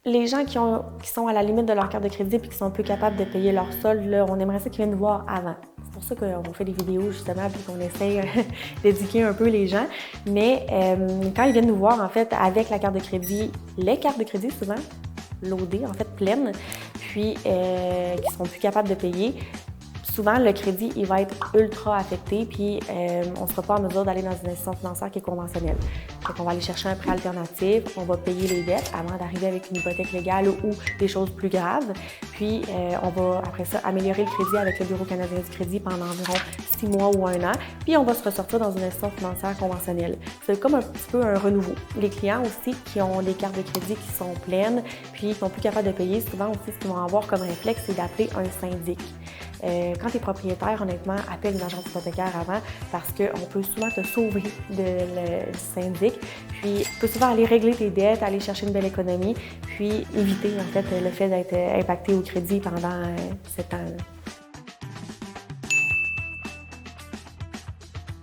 Les gens qui sont à la limite de leur carte de crédit et qui sont peu capables de payer leur solde, là, on aimerait ça qu'ils viennent nous voir avant. C'est pour ça qu'on fait des vidéos justement puis qu'on essaye d'éduquer un peu les gens. Mais quand ils viennent nous voir en fait avec la carte de crédit, les cartes de crédit souvent loadées, en fait pleines, puis qui sont plus capables de payer, souvent, le crédit, il va être ultra affecté, puis on ne sera pas en mesure d'aller dans une institution financière qui est conventionnelle. Donc, on va aller chercher un prêt alternatif, on va payer les dettes avant d'arriver avec une hypothèque légale ou des choses plus graves. Puis, on va, après ça, améliorer le crédit avec le Bureau canadien du crédit pendant environ 6 mois ou 1 an, puis on va se ressortir dans une institution financière conventionnelle. C'est comme un petit peu un renouveau. Les clients aussi qui ont des cartes de crédit qui sont pleines, puis qui sont plus capables de payer, souvent aussi, ce qu'ils vont avoir comme réflexe, c'est d'appeler un syndic. Quand tu es propriétaire, honnêtement, appelle une agence hypothécaire avant parce qu'on peut souvent te sauver du syndic. Puis, tu peux souvent aller régler tes dettes, aller chercher une belle économie, puis éviter en fait le fait d'être impacté au crédit pendant 7 ans.